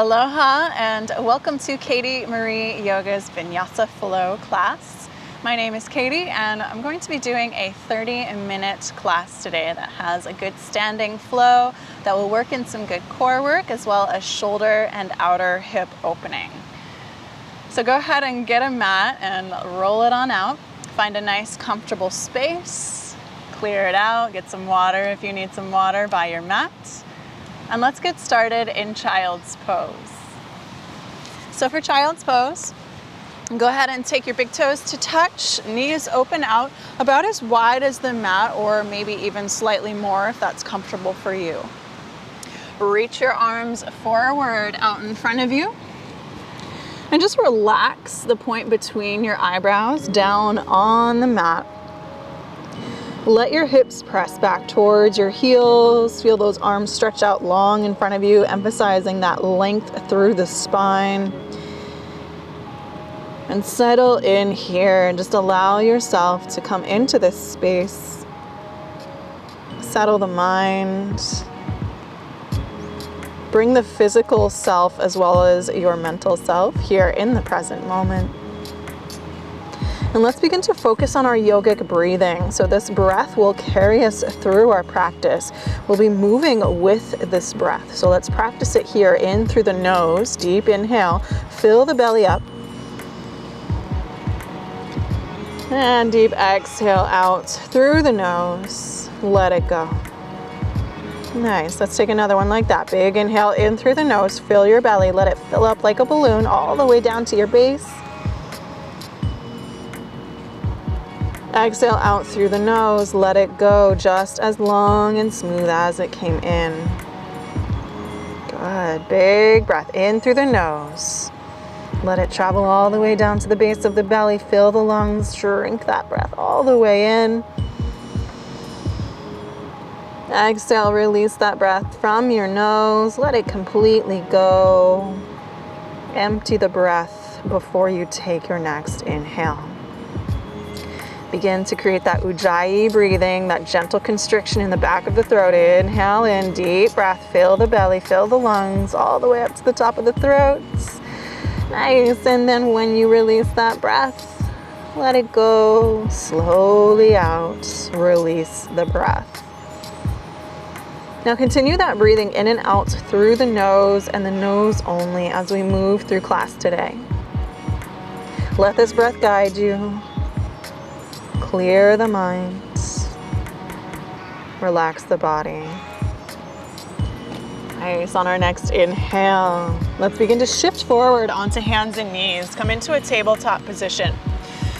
Aloha and welcome to Katie Marie Yoga's Vinyasa Flow class. My name is Katie and I'm going to be doing a 30-minute class today that has a good standing flow that will work in some good core work as well as shoulder and outer hip opening. So go ahead and get a mat and roll it on out. Find a nice comfortable space, clear it out, get some water if you need some water by your mat. And let's get started in child's pose. So for child's pose, go ahead and take your big toes to touch, knees open out about as wide as the mat or maybe even slightly more if that's comfortable for you. Reach your arms forward out in front of you and just relax the point between your eyebrows down on the mat. Let your hips press back towards your heels. Feel those arms stretch out long in front of you, emphasizing that length through the spine. And settle in here and just allow yourself to come into this space. Settle the mind. Bring the physical self as well as your mental self here in the present moment. And let's begin to focus on our yogic breathing. So this breath will carry us through our practice. We'll be moving with this breath. So let's practice it here in through the nose. Deep inhale, fill the belly up. And deep exhale out through the nose. Let it go. Nice, let's take another one like that. Big inhale in through the nose, fill your belly, let it fill up like a balloon all the way down to your base. Exhale out through the nose, let it go just as long and smooth as it came in. Good, big breath in through the nose. Let it travel all the way down to the base of the belly, fill the lungs, shrink that breath all the way in. Exhale, release that breath from your nose, let it completely go. Empty the breath before you take your next inhale. Begin to create that ujjayi breathing, that gentle constriction in the back of the throat. Inhale in, deep breath, fill the belly, fill the lungs, all the way up to the top of the throat. Nice, and then when you release that breath, let it go slowly out, release the breath. Now continue that breathing in and out through the nose and the nose only as we move through class today. Let this breath guide you. Clear the mind, relax the body. Nice, on our next inhale, let's begin to shift forward onto hands and knees. Come into a tabletop position.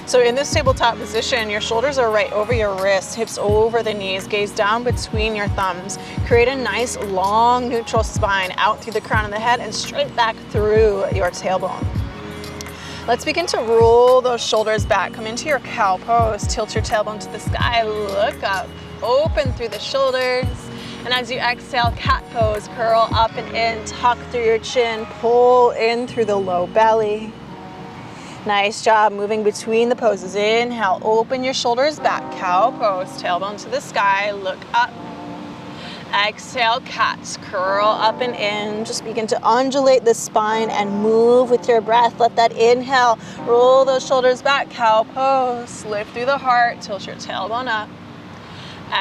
So in this tabletop position, your shoulders are right over your wrists, hips over the knees, gaze down between your thumbs. Create a nice long neutral spine out through the crown of the head and straight back through your tailbone. Let's begin to roll those shoulders back. Come into your cow pose. Tilt your tailbone to the sky. Look up. Open through the shoulders. And as you exhale, cat pose. Curl up and in. Tuck through your chin. Pull in through the low belly. Nice job moving between the poses. Inhale. Open your shoulders back. Cow pose. Tailbone to the sky. Look up. Exhale, cat, curl up and in. Just begin to undulate the spine and move with your breath. Let that inhale, roll those shoulders back, cow pose. Lift through the heart, tilt your tailbone up.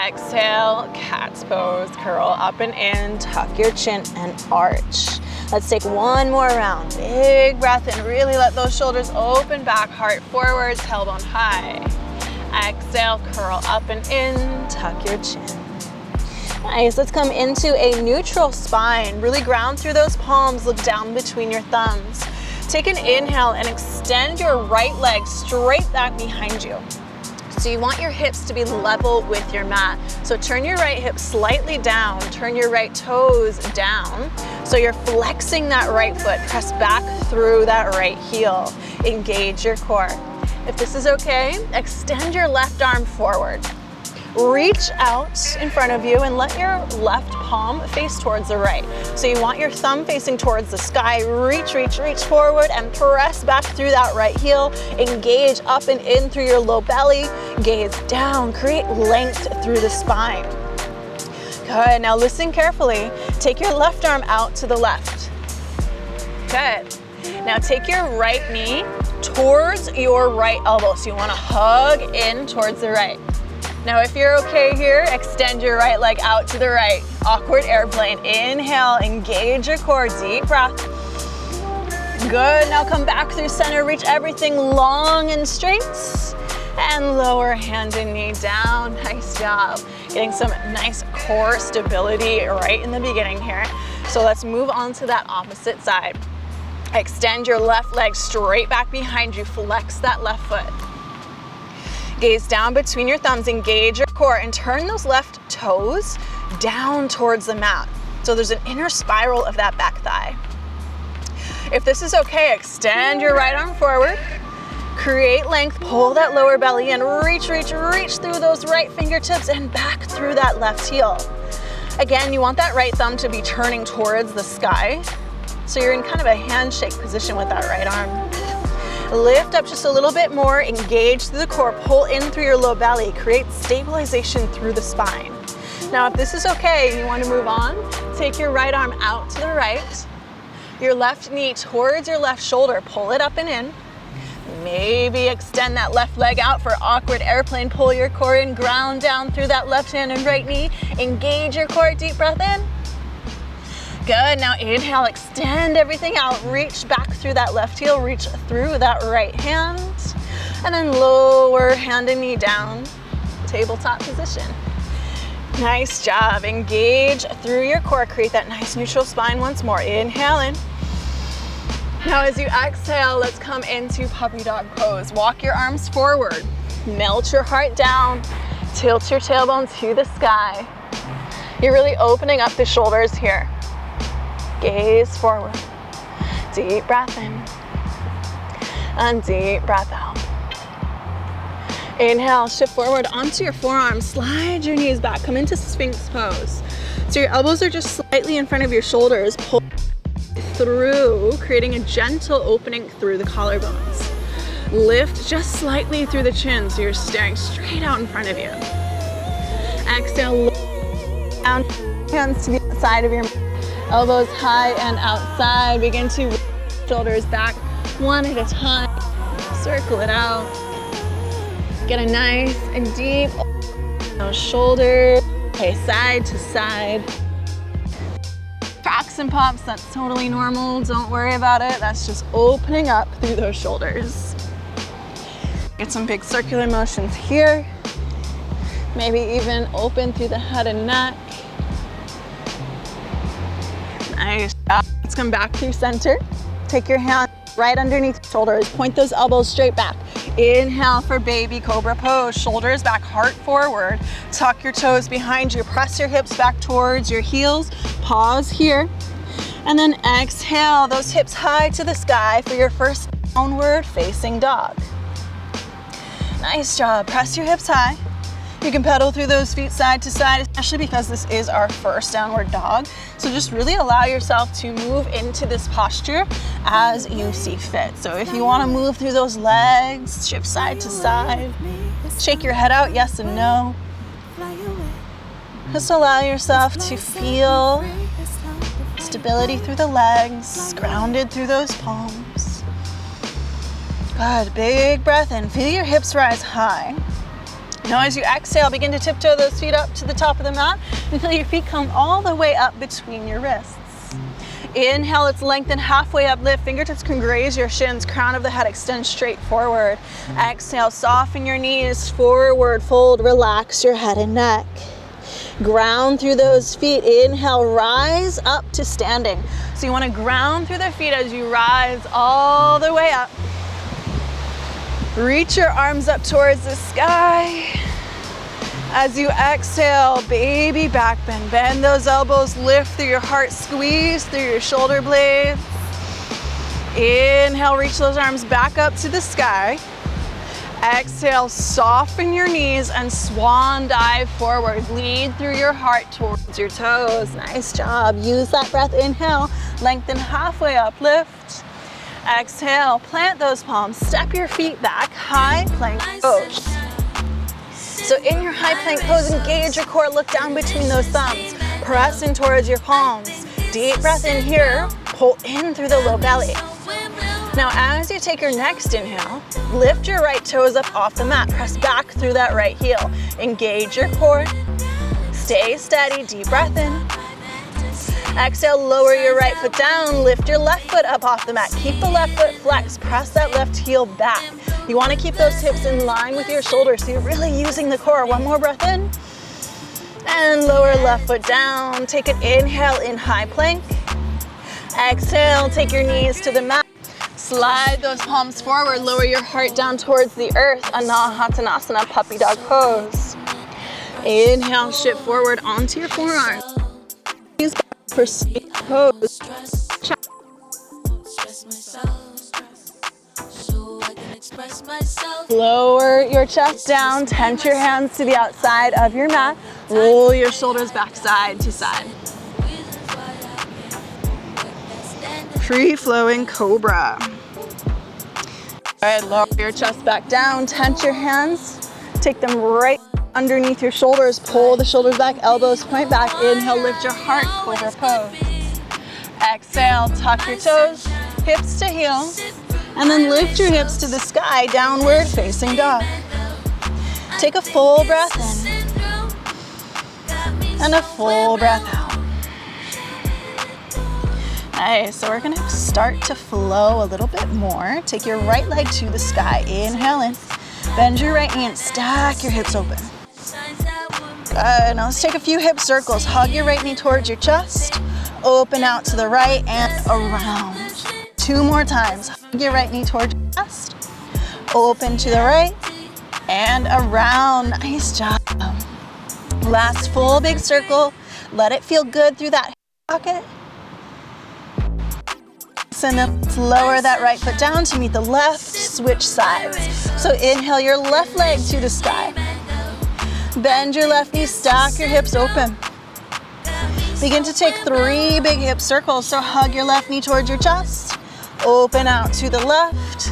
Exhale, cat's pose, curl up and in, tuck your chin and arch. Let's take one more round. Big breath in, really let those shoulders open back, heart forward, tailbone high. Exhale, curl up and in, tuck your chin. Nice, let's come into a neutral spine. Really ground through those palms, look down between your thumbs. Take an inhale and extend your right leg straight back behind you. So you want your hips to be level with your mat. So turn your right hip slightly down, turn your right toes down. So you're flexing that right foot, press back through that right heel. Engage your core. If this is okay, extend your left arm forward. Reach out in front of you and let your left palm face towards the right. So you want your thumb facing towards the sky. Reach, reach, reach forward and press back through that right heel. Engage up and in through your low belly. Gaze down, create length through the spine. Good, now listen carefully. Take your left arm out to the left. Good. Now take your right knee towards your right elbow. So you want to hug in towards the right. Now if you're okay here, extend your right leg out to the right. Awkward airplane. Inhale, engage your core, deep breath. Good, now come back through center, reach everything long and straight. And lower hand and knee down, nice job. Getting some nice core stability right in the beginning here. So let's move on to that opposite side. Extend your left leg straight back behind you, flex that left foot. Gaze down between your thumbs, engage your core, and turn those left toes down towards the mat. So there's an inner spiral of that back thigh. If this is okay, extend your right arm forward, create length, pull that lower belly in, reach through those right fingertips and back through that left heel. Again, you want that right thumb to be turning towards the sky. So you're in kind of a handshake position with that right arm. Lift up just a little bit more, engage through the core, pull in through your low belly, create stabilization through the spine. Now, if this is okay, you want to move on, take your right arm out to the right, your left knee towards your left shoulder, pull it up and in. Maybe extend that left leg out for awkward airplane, pull your core in, ground down through that left hand and right knee, engage your core, deep breath in. Good, now inhale, extend everything out, reach back through that left heel, reach through that right hand, and then lower hand and knee down, tabletop position. Nice job, engage through your core, create that nice neutral spine once more, inhale in. Now as you exhale, let's come into puppy dog pose. Walk your arms forward, melt your heart down, tilt your tailbone to the sky. You're really opening up the shoulders here. Gaze forward, deep breath in, and deep breath out. Inhale, shift forward onto your forearms, slide your knees back, come into Sphinx pose. So your elbows are just slightly in front of your shoulders, pull through, creating a gentle opening through the collarbones. Lift just slightly through the chin, so you're staring straight out in front of you. Exhale, down, hands to the side of your mat. Elbows high and outside. Begin to roll shoulders back one at a time. Circle it out. Get a nice and deep those shoulders. Okay, side to side. Cracks and pops, that's totally normal. Don't worry about it. That's just opening up through those shoulders. Get some big circular motions here. Maybe even open through the head and neck. Nice job. Let's come back through center. Take your hand right underneath your shoulders. Point those elbows straight back. Inhale for baby cobra pose. Shoulders back, heart forward. Tuck your toes behind you. Press your hips back towards your heels. Pause here. And then exhale, those hips high to the sky for your first downward facing dog. Nice job. Press your hips high. You can pedal through those feet side to side, especially because this is our first downward dog. So just really allow yourself to move into this posture as you see fit. So if you want to move through those legs, shift side to side, shake your head out, yes and no. Just allow yourself to feel stability through the legs, grounded through those palms. Good, big breath in. Feel your hips rise high. Now as you exhale, begin to tiptoe those feet up to the top of the mat until your feet come all the way up between your wrists. Inhale, let's lengthen halfway up, lift. Fingertips can graze your shins, crown of the head extend straight forward. Exhale, soften your knees, forward fold, relax your head and neck. Ground through those feet. Inhale, rise up to standing. So you want to ground through the feet as you rise all the way up. Reach your arms up towards the sky. As you exhale, baby back bend. Bend those elbows, lift through your heart, squeeze through your shoulder blades. Inhale, reach those arms back up to the sky. Exhale, soften your knees and swan dive forward. Lead through your heart towards your toes. Nice job. Use that breath. Inhale, lengthen halfway up, lift. Exhale, plant those palms, step your feet back, high plank pose. So in your high plank pose, engage your core, look down between those thumbs, press in towards your palms. Deep breath in here, pull in through the low belly. Now as you take your next inhale, lift your right toes up off the mat. Press back through that right heel. Engage your core. Stay steady, deep breath in. Exhale, lower your right foot down. Lift your left foot up off the mat. Keep the left foot flexed. Press that left heel back. You want to keep those hips in line with your shoulders, so you're really using the core. One more breath in. And lower left foot down. Take an inhale in high plank. Exhale, take your knees to the mat. Slide those palms forward, lower your heart down towards the earth. Anahatanasana, puppy dog pose. Inhale, shift forward onto your forearms. Knees back for sweet pose. Lower your chest down, tense your hands to the outside of your mat. Roll your shoulders back side to side. Free-flowing cobra. All right, lower your chest back down, tense your hands, take them right underneath your shoulders, pull the shoulders back, elbows point back. Inhale, lift your heart, cobra pose. Exhale, tuck your toes, hips to heels, and then lift your hips to the sky, downward facing dog. Take a full breath in and a full breath out. Nice, so we're gonna start to flow a little bit more. Take your right leg to the sky. Inhale in, bend your right knee and stack your hips open. Good, now let's take a few hip circles. Hug your right knee towards your chest. Open out to the right and around. 2 more times. Hug your right knee towards your chest. Open to the right and around. Nice job. Last full big circle. Let it feel good through that hip pocket. And then let's lower that right foot down to meet the left, switch sides. So inhale your left leg to the sky. Bend your left knee, stack your hips open. Begin to take 3 big hip circles. So hug your left knee towards your chest. Open out to the left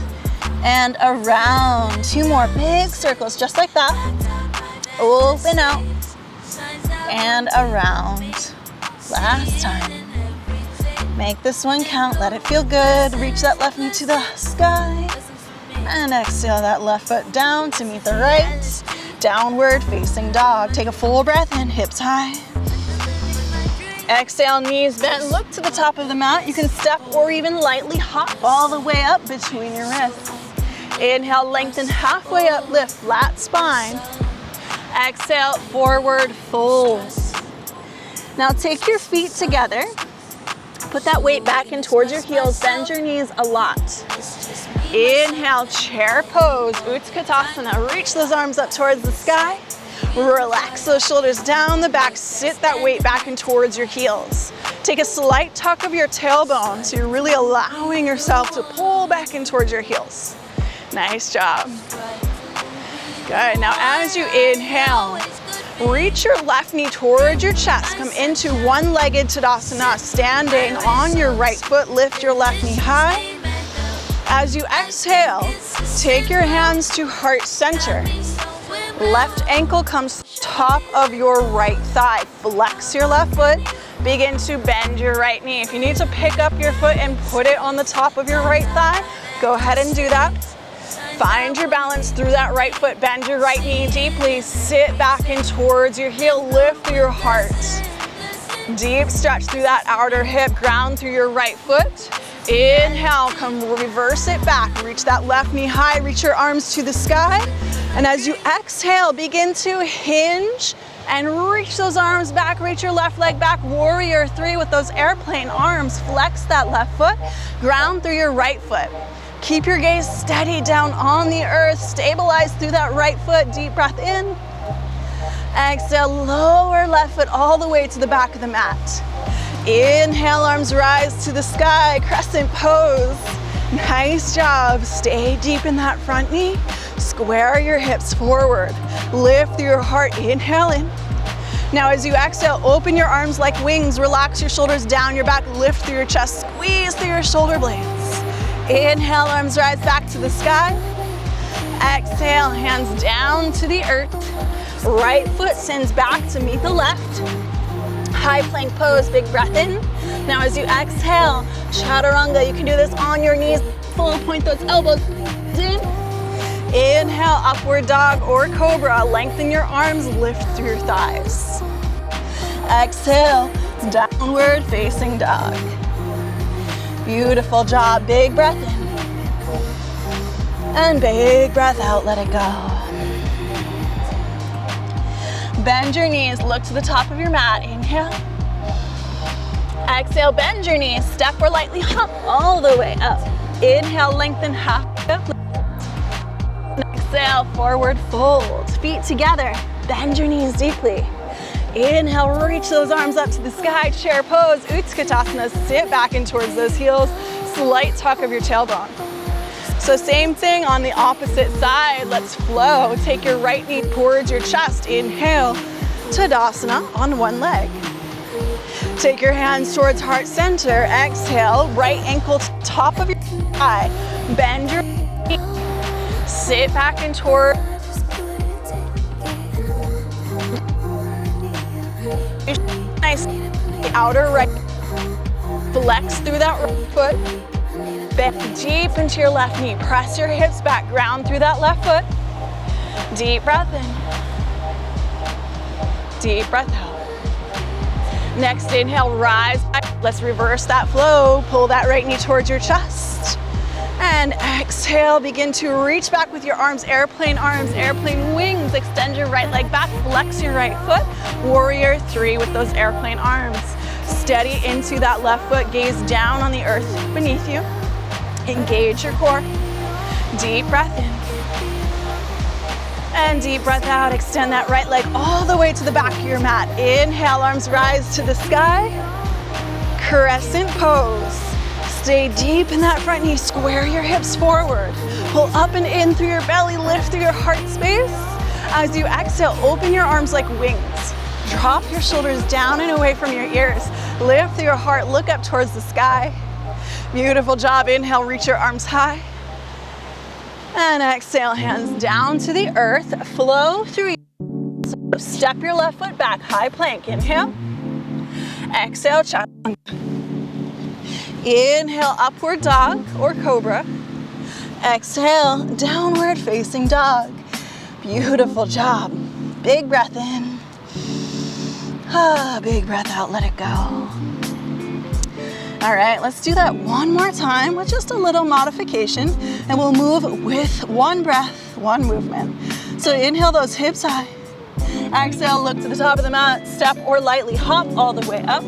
and around. 2 more big circles, just like that. Open out and around. Last time. Make this one count, let it feel good. Reach that left knee to the sky. And exhale that left foot down to meet the right. Downward facing dog. Take a full breath in, hips high. Exhale, knees bent, look to the top of the mat. You can step or even lightly hop all the way up between your wrists. Inhale, lengthen halfway up, lift flat spine. Exhale, forward fold. Now take your feet together. Put that weight back in towards your heels, bend your knees a lot. Inhale, chair pose, Utkatasana. Reach those arms up towards the sky. Relax those shoulders down the back, sit that weight back in towards your heels. Take a slight tuck of your tailbone, so you're really allowing yourself to pull back in towards your heels. Nice job. Good, now as you inhale, reach your left knee towards your chest. Come into one-legged Tadasana, standing on your right foot. Lift your left knee high. As you exhale, take your hands to heart center. Left ankle comes top of your right thigh. Flex your left foot. Begin to bend your right knee. If you need to pick up your foot and put it on the top of your right thigh, go ahead and do that. Find your balance through that right foot. Bend your right knee deeply. Sit back in towards your heel. Lift through your heart. Deep stretch through that outer hip. Ground through your right foot. Inhale, come reverse it back. Reach that left knee high. Reach your arms to the sky. And as you exhale, begin to hinge and reach those arms back. Reach your left leg back. Warrior 3 with those airplane arms. Flex that left foot. Ground through your right foot. Keep your gaze steady down on the earth. Stabilize through that right foot. Deep breath in. Exhale, lower left foot all the way to the back of the mat. Inhale, arms rise to the sky. Crescent pose. Nice job. Stay deep in that front knee. Square your hips forward. Lift through your heart. Inhale in. Now as you exhale, open your arms like wings. Relax your shoulders down your back. Lift through your chest. Squeeze through your shoulder blades. Inhale, arms rise back to the sky. Exhale, hands down to the earth. Right foot sends back to meet the left. High plank pose, big breath in. Now as you exhale, chaturanga, you can do this on your knees. Full point those elbows in. Inhale, upward dog or cobra. Lengthen your arms, lift through your thighs. Exhale, downward facing dog. Beautiful job. Big breath in. And big breath out, let it go. Bend your knees, look to the top of your mat. Inhale. Exhale, bend your knees, step or lightly hop all the way up. Inhale, lengthen half up. Exhale, forward fold. Feet together, bend your knees deeply. Inhale, reach those arms up to the sky, chair pose, Utkatasana, sit back in towards those heels, slight tuck of your tailbone. So same thing on the opposite side, let's flow. Take your right knee towards your chest, inhale, Tadasana on one leg. Take your hands towards heart center, exhale, right ankle to top of your thigh, bend your knee, sit back and toward. Nice, the outer right, flex through that right foot, bend deep into your left knee, press your hips back, ground through that left foot, deep breath in, deep breath out. Next inhale, rise back. Let's reverse that flow, pull that right knee towards your chest, and exhale, begin to reach back with your arms, airplane wings, extend your right leg back, flex your right foot, warrior three with those airplane arms. Steady into that left foot, gaze down on the earth beneath you. Engage your core. Deep breath in. And deep breath out. Extend that right leg all the way to the back of your mat. Inhale, arms rise to the sky. Crescent pose. Stay deep in that front knee. Square your hips forward. Pull up and in through your belly. Lift through your heart space. As you exhale, open your arms like wings. Drop your shoulders down and away from your ears. Lift through your heart. Look up towards the sky. Beautiful job. Inhale, reach your arms high. And exhale, hands down to the earth. Flow through. So step your left foot back, high plank. Inhale. Exhale, chaturanga. Inhale, upward dog or cobra. Exhale, downward facing dog. Beautiful job. Big breath in. Big breath out, let it go. All right, let's do that one more time with just a little modification, and we'll move with one breath, one movement. So inhale those hips high. Exhale, look to the top of the mat, step or lightly hop all the way up.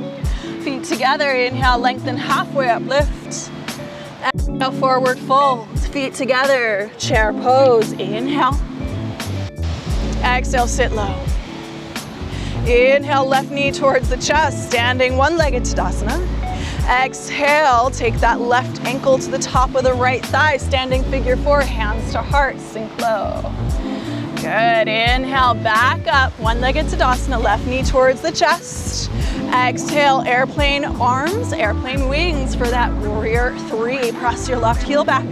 Feet together, inhale, lengthen halfway up, lift. Exhale, forward fold, feet together, chair pose, inhale. Exhale, sit low. Inhale, left knee towards the chest, standing one-legged Tadasana. Exhale, take that left ankle to the top of the right thigh, standing figure four, hands to heart, sink low. Good, inhale, back up, one-legged Tadasana, left knee towards the chest. Exhale, airplane arms, airplane wings for that warrior three. Press your left heel back.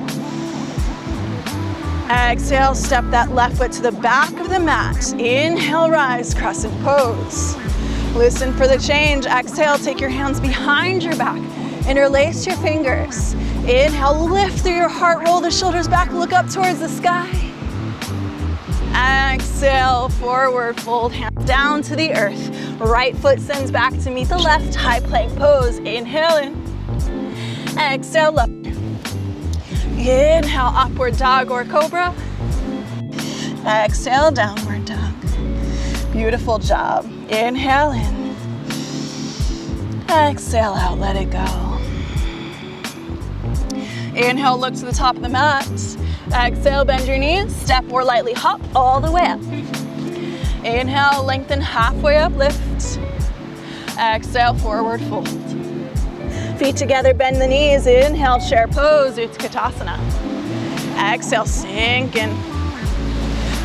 Exhale, step that left foot to the back of the mat. Inhale, rise, crescent pose. Listen for the change. Exhale, take your hands behind your back. Interlace your fingers. Inhale, lift through your heart, roll the shoulders back, look up towards the sky. Exhale, forward fold, hands down to the earth. Right foot sends back to meet the left, high plank pose. Inhale in. Exhale, left. Inhale, upward dog or cobra. Exhale, downward dog. Beautiful job. Inhale in. Exhale out, let it go. Inhale, look to the top of the mat. Exhale, bend your knees, step or lightly hop all the way up. Inhale, lengthen halfway up, lift. Exhale, forward fold. Feet together, bend the knees. Inhale, chair pose, Utkatasana. Exhale, sink in.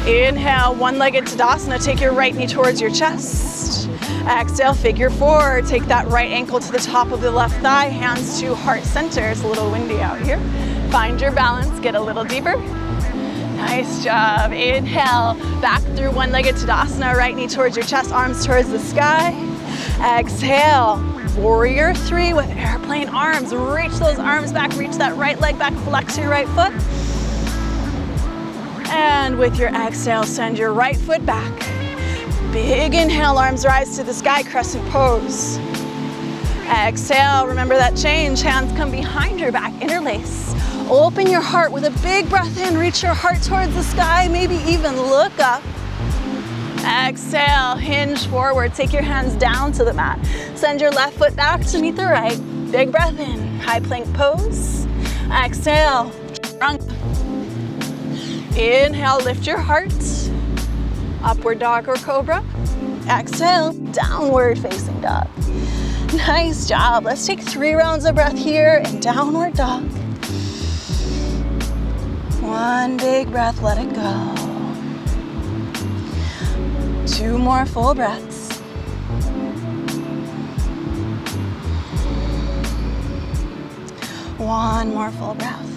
Inhale, one-legged Tadasana. Take your right knee towards your chest. Exhale, figure four. Take that right ankle to the top of the left thigh, hands to heart center. It's a little windy out here. Find your balance, get a little deeper. Nice job. Inhale, back through one-legged Tadasana. Right knee towards your chest, arms towards the sky. Exhale, warrior three with airplane arms. Reach those arms back, reach that right leg back, flex your right foot. And with your exhale, send your right foot back. Big inhale, arms rise to the sky, crescent pose. Exhale, remember that change. Hands come behind your back, interlace. Open your heart with a big breath in, reach your heart towards the sky, maybe even look up. Exhale, hinge forward, take your hands down to the mat. Send your left foot back to meet the right. Big breath in, high plank pose. Exhale, inhale, lift your heart. Upward dog or cobra. Exhale, downward facing dog. Nice job. Let's take 3 rounds of breath here in downward dog. 1 big breath, let it go. 2 more full breaths. One more full breath.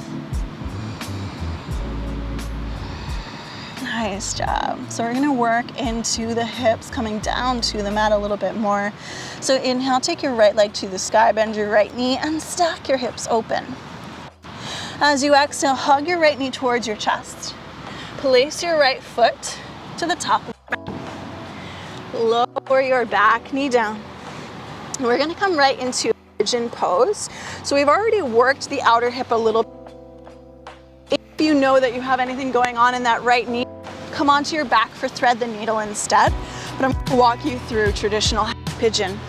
Nice job. So we're gonna work into the hips, coming down to the mat a little bit more. So inhale, take your right leg to the sky, bend your right knee and stack your hips open. As you exhale, hug your right knee towards your chest. Place your right foot to the top of your mat. Lower your back knee down. And we're gonna come right into pigeon pose. So we've already worked the outer hip a little bit. If you know that you have anything going on in that right knee, come onto your back for thread the needle instead. But I'm gonna walk you through traditional pigeon.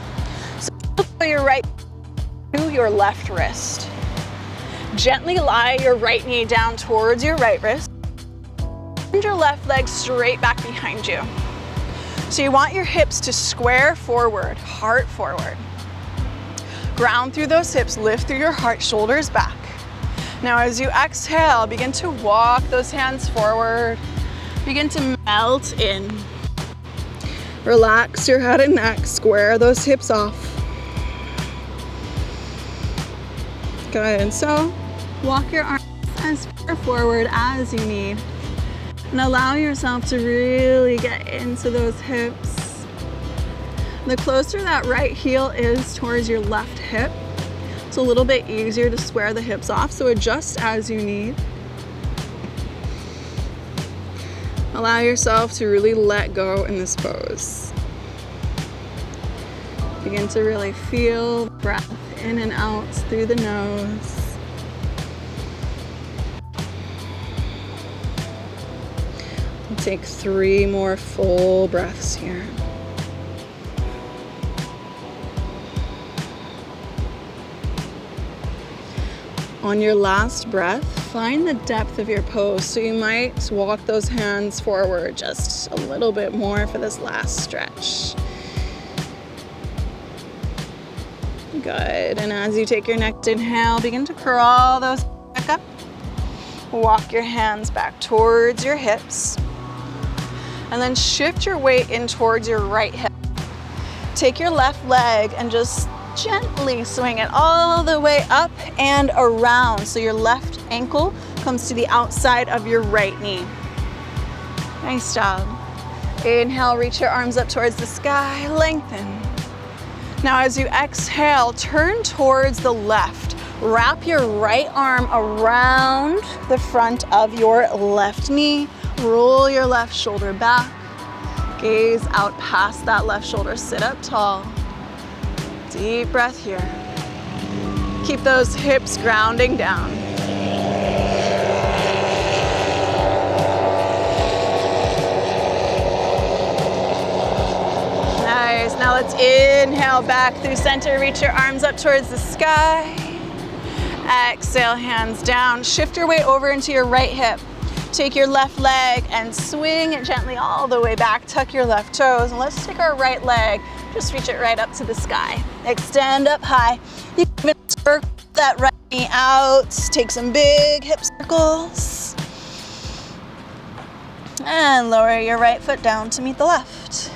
So put your right to your left wrist. Gently lie your right knee down towards your right wrist. Bend your left leg straight back behind you. So you want your hips to square forward, heart forward. Ground through those hips, lift through your heart, shoulders back. Now as you exhale, begin to walk those hands forward. Begin to melt in. Relax your head and neck, square those hips off. Good, and so walk your arms as far forward as you need. And allow yourself to really get into those hips. The closer that right heel is towards your left hip, it's a little bit easier to square the hips off, so adjust as you need. Allow yourself to really let go in this pose. Begin to really feel breath in and out through the nose. We'll take 3 more full breaths here. On your last breath, find the depth of your pose. So you might walk those hands forward just a little bit more for this last stretch. Good, and as you take your next inhale, begin to crawl those back up. Walk your hands back towards your hips. And then shift your weight in towards your right hip. Take your left leg and just gently swing it all the way up and around. So your left ankle comes to the outside of your right knee. Nice job. Inhale, reach your arms up towards the sky, lengthen. Now as you exhale, turn towards the left. Wrap your right arm around the front of your left knee. Roll your left shoulder back. Gaze out past that left shoulder, sit up tall. Deep breath here. Keep those hips grounding down. Nice, now let's inhale back through center, reach your arms up towards the sky. Exhale, hands down. Shift your weight over into your right hip. Take your left leg and swing it gently all the way back. Tuck your left toes, and let's take our right leg. Just reach it right up to the sky. Extend up high. You can even circle that right knee out. Take some big hip circles. And lower your right foot down to meet the left.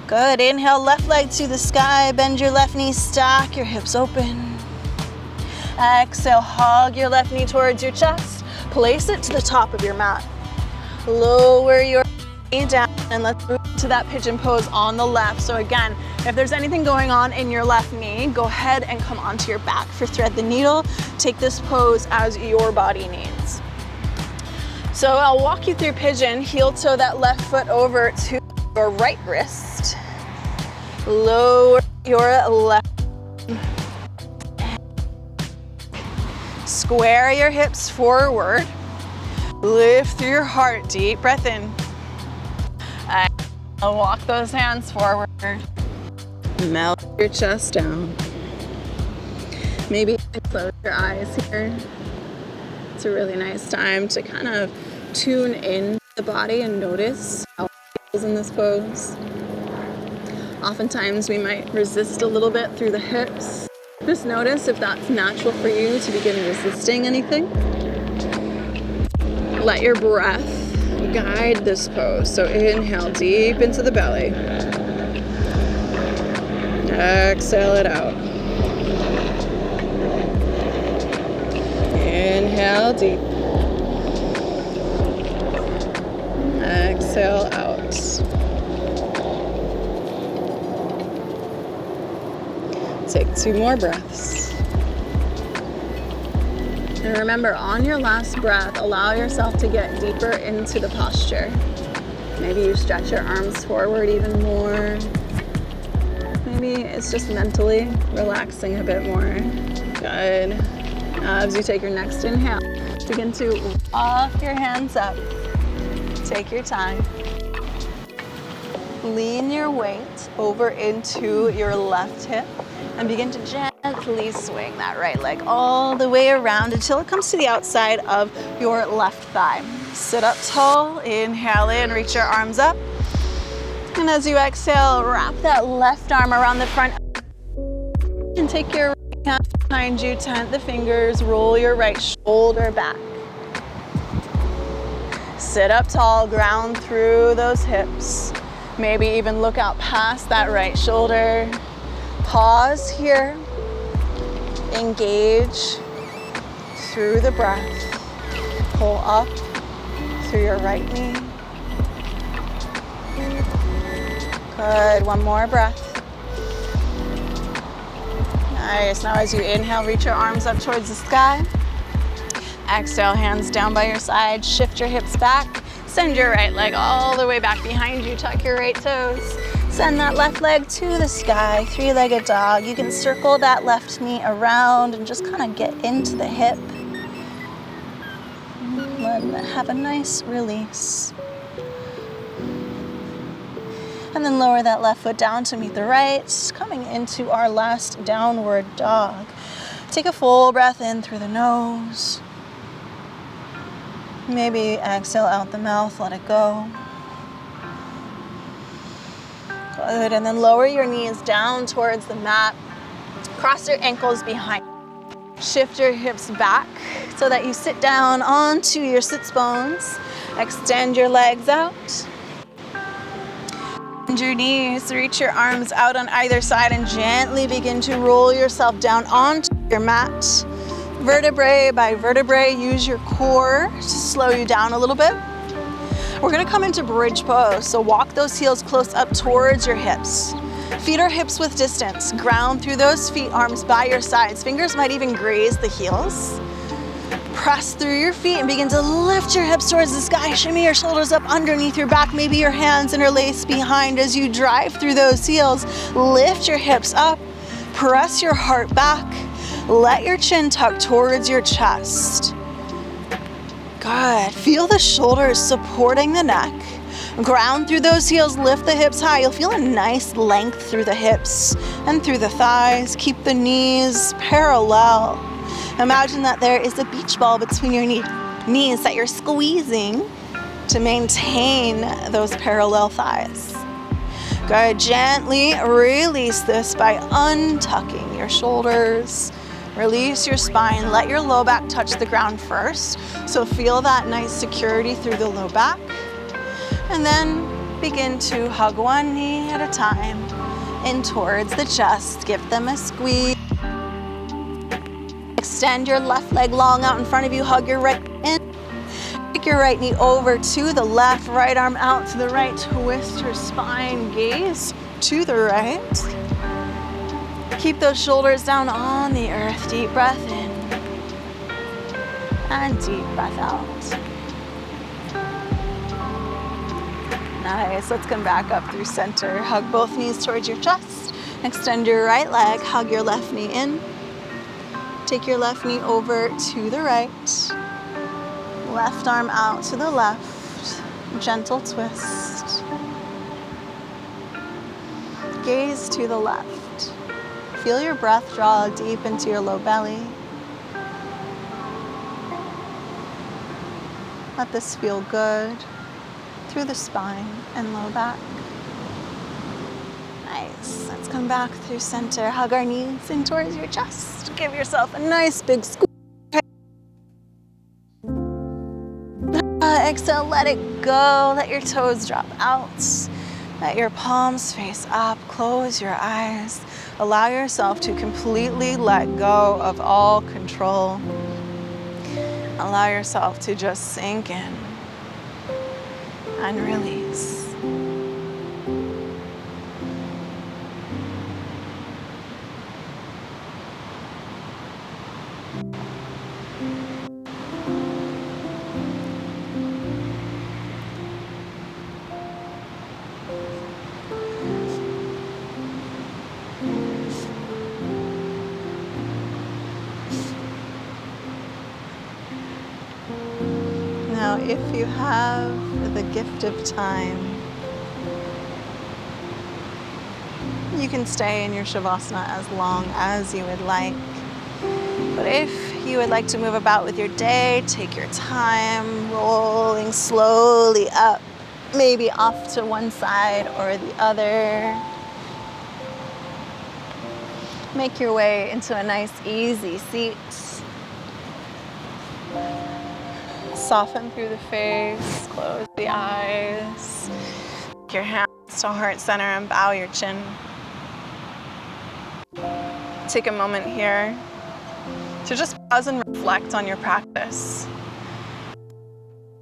Good, inhale, left leg to the sky. Bend your left knee, stack your hips open. Exhale, hug your left knee towards your chest. Place it to the top of your mat. Lower your knee down. And let's move to that pigeon pose on the left. So again, if there's anything going on in your left knee, go ahead and come onto your back for thread the needle. Take this pose as your body needs. So I'll walk you through pigeon, heel toe that left foot over to your right wrist. Lower your left. Square your hips forward. Lift through your heart, deep breath in. I'll walk those hands forward. Melt your chest down. Maybe close your eyes here. It's a really nice time to kind of tune in the body and notice how it feels in this pose. Oftentimes we might resist a little bit through the hips. Just notice if that's natural for you to begin resisting anything. Let your breath guide this pose. So inhale deep into the belly. Exhale it out. Inhale deep. Exhale out. Take 2 more breaths. And remember, on your last breath, allow yourself to get deeper into the posture. Maybe you stretch your arms forward even more. Maybe it's just mentally relaxing a bit more. Good. As you take your next inhale, begin to walk your hands up. Take your time. Lean your weight over into your left hip and begin to gently swing that right leg all the way around until it comes to the outside of your left thigh. Sit up tall, inhale in, reach your arms up. And as you exhale, wrap that left arm around the front and take your right hand behind you, tent the fingers, roll your right shoulder back. Sit up tall, ground through those hips. Maybe even look out past that right shoulder. Pause here. Engage through the breath. Pull up through your right knee. Good, one more breath. Nice, now as you inhale, reach your arms up towards the sky. Exhale, hands down by your side, shift your hips back. Send your right leg all the way back behind you, tuck your right toes. Send that left leg to the sky, 3-legged dog. You can circle that left knee around and just kind of get into the hip. And have a nice release. And then lower that left foot down to meet the right, coming into our last downward dog. Take a full breath in through the nose. Maybe exhale out the mouth, let it go. Good, and then lower your knees down towards the mat. Cross your ankles behind. Shift your hips back so that you sit down onto your sits bones. Extend your legs out. Bend your knees, reach your arms out on either side and gently begin to roll yourself down onto your mat. Vertebrae by vertebrae, use your core to slow you down a little bit. We're gonna come into bridge pose, so walk those heels close up towards your hips. Feet are hips with distance. Ground through those feet, arms by your sides. Fingers might even graze the heels. Press through your feet and begin to lift your hips towards the sky. Shimmy your shoulders up underneath your back. Maybe your hands interlace behind as you drive through those heels. Lift your hips up. Press your heart back. Let your chin tuck towards your chest. Good. Feel the shoulders supporting the neck. Ground through those heels, lift the hips high. You'll feel a nice length through the hips and through the thighs. Keep the knees parallel. Imagine that there is a beach ball between your knees that you're squeezing to maintain those parallel thighs. Good. Gently release this by untucking your shoulders. Release your spine. Let your low back touch the ground first. So feel that nice security through the low back. And then begin to hug one knee at a time in towards the chest. Give them a squeeze. Extend your left leg long out in front of you. Hug your right in. Take your right knee over to the left, right arm out to the right, twist your spine, gaze to the right. Keep those shoulders down on the earth. Deep breath in and deep breath out. Nice, let's come back up through center. Hug both knees towards your chest. Extend your right leg, hug your left knee in. Take your left knee over to the right. Left arm out to the left. Gentle twist. Gaze to the left. Feel your breath draw deep into your low belly. Let this feel good through the spine and low back. Nice. Let's come back through center. Hug our knees in towards your chest. Give yourself a nice big squeeze. Exhale, let it go. Let your toes drop out. Let your palms face up. Close your eyes. Allow yourself to completely let go of all control. Allow yourself to just sink in and release. Now, if you have the gift of time, you can stay in your Savasana as long as you would like. But if you would like to move about with your day, take your time, rolling slowly up, maybe off to one side or the other. Make your way into a nice, easy seat. Soften through the face, close the eyes. Take your hands to heart center and bow your chin. Take a moment here to just pause and reflect on your practice.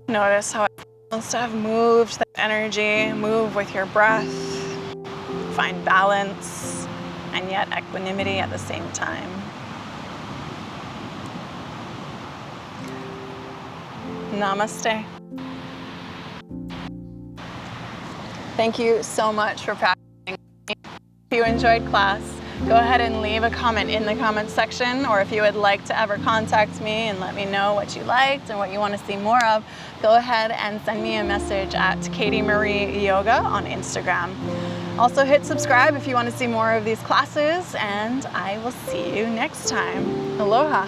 Notice how it feels to have moved that energy, move with your breath, find balance and yet equanimity at the same time. Namaste. Thank you so much for practicing. If you enjoyed class, go ahead and leave a comment in the comments section, or if you would like to ever contact me and let me know what you liked and what you want to see more of, go ahead and send me a message at Katie Marie Yoga on Instagram. Also hit subscribe if you want to see more of these classes, and I will see you next time. Aloha.